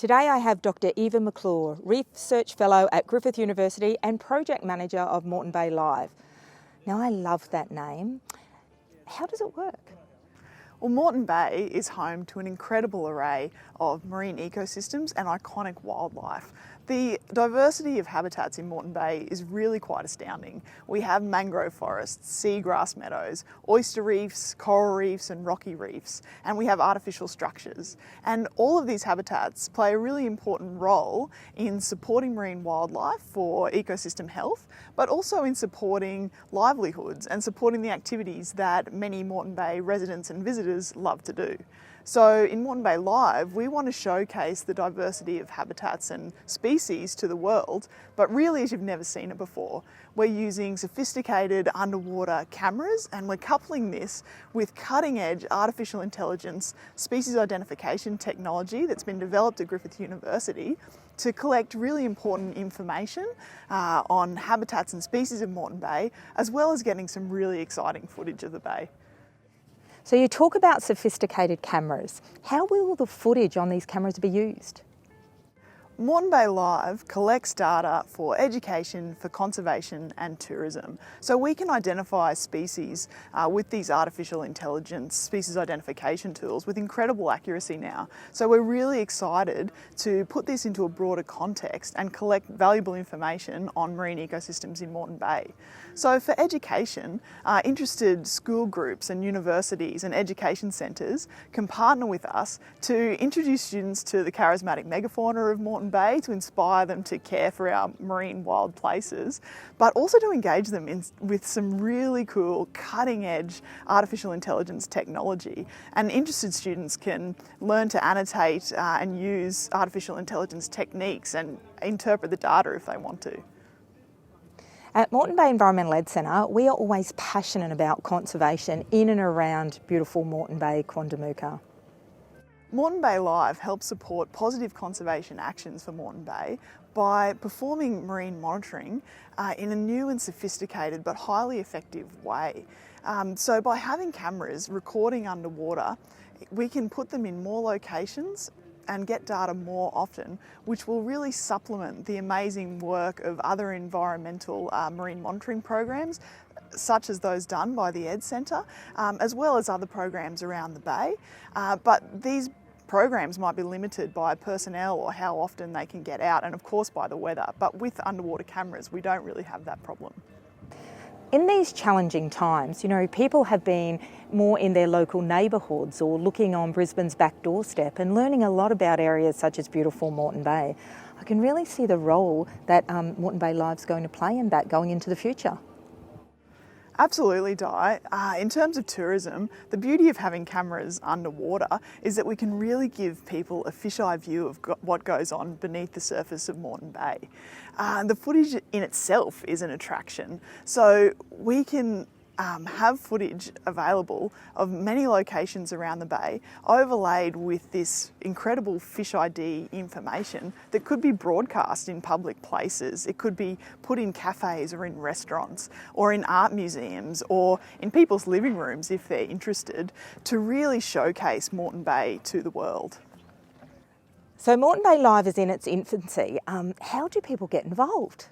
Today I have Dr Eva McClure, Research Fellow at Griffith University and Project Manager of Moreton Bay Live. Now I love that name. How does it work? Well, Moreton Bay is home to an incredible array of marine ecosystems and iconic wildlife. The diversity of habitats in Moreton Bay is really quite astounding. We have mangrove forests, seagrass meadows, oyster reefs, coral reefs and rocky reefs, and we have artificial structures. And all of these habitats play a really important role in supporting marine wildlife for ecosystem health, but also in supporting livelihoods and supporting the activities that many Moreton Bay residents and visitors love to do. So in Moreton Bay Live, we want to showcase the diversity of habitats and species to the world, but really as you've never seen it before. We're using sophisticated underwater cameras and we're coupling this with cutting-edge artificial intelligence species identification technology that's been developed at Griffith University to collect really important information on habitats and species of Moreton Bay, as well as getting some really exciting footage of the bay. So you talk about sophisticated cameras. How will the footage on these cameras be used? Moreton Bay Live collects data for education, for conservation and tourism. So we can identify species with these artificial intelligence species identification tools with incredible accuracy now. So we're really excited to put this into a broader context and collect valuable information on marine ecosystems in Moreton Bay. So for education, interested school groups and universities and education centres can partner with us to introduce students to the charismatic megafauna of Moreton Bay, to inspire them to care for our marine wild places, but also to engage them with some really cool cutting edge artificial intelligence technology. And interested students can learn to annotate and use artificial intelligence techniques and interpret the data if they want to. At Moreton Bay Environmental Ed Centre, we are always passionate about conservation in and around beautiful Moreton Bay, Quandamooka. Moreton Bay Live helps support positive conservation actions for Moreton Bay by performing marine monitoring in a new and sophisticated but highly effective way. So by having cameras recording underwater, we can put them in more locations and get data more often, which will really supplement the amazing work of other environmental marine monitoring programs, such as those done by the Ed Centre, as well as other programs around the bay. But these programs might be limited by personnel or how often they can get out, and of course by the weather. But with underwater cameras, we don't really have that problem. In these challenging times, people have been more in their local neighbourhoods or looking on Brisbane's back doorstep and learning a lot about areas such as beautiful Moreton Bay. I can really see the role that Moreton Bay Live's going to play in that going into the future. Absolutely, Di. In terms of tourism, the beauty of having cameras underwater is that we can really give people a fisheye view of what goes on beneath the surface of Moreton Bay. The footage in itself is an attraction, so we can have footage available of many locations around the bay, overlaid with this incredible fish ID information that could be broadcast in public places. It could be put in cafes or in restaurants or in art museums or in people's living rooms if they're interested, to really showcase Moreton Bay to the world. So Moreton Bay Live is in its infancy. How do people get involved?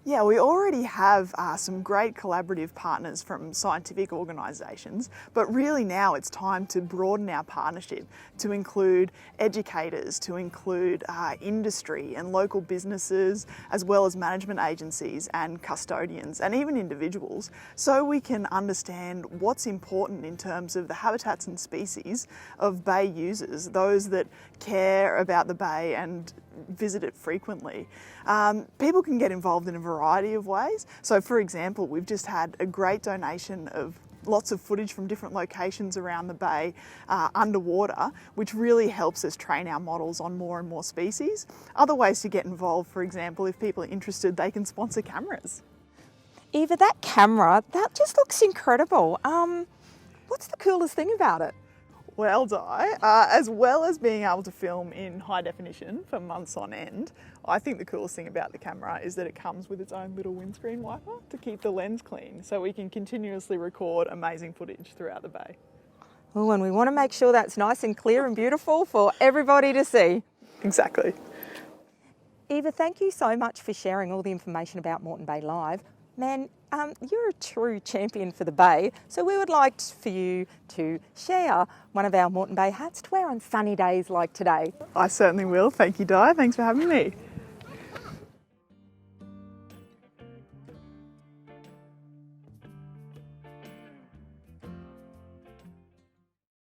Yeah, we already have some great collaborative partners from scientific organisations, but really now it's time to broaden our partnership to include educators, to include industry and local businesses, as well as management agencies and custodians and even individuals, so we can understand what's important in terms of the habitats and species of bay users, those that care about the bay and visit it frequently. People can get involved in a variety of ways. So for example, we've just had a great donation of lots of footage from different locations around the bay underwater, which really helps us train our models on more and more species. Other ways to get involved, for example, if people are interested, they can sponsor cameras. Eva, that camera, that just looks incredible. What's the coolest thing about it? Well, Di, as well as being able to film in high definition for months on end, I think the coolest thing about the camera is that it comes with its own little windscreen wiper to keep the lens clean, so we can continuously record amazing footage throughout the bay. Oh, and we want to make sure that's nice and clear and beautiful for everybody to see. Exactly. Eva, thank you so much for sharing all the information about Moreton Bay Live. Man, you're a true champion for the Bay, so we would like for you to share one of our Moreton Bay hats to wear on sunny days like today. I certainly will. Thank you, Di. Thanks for having me.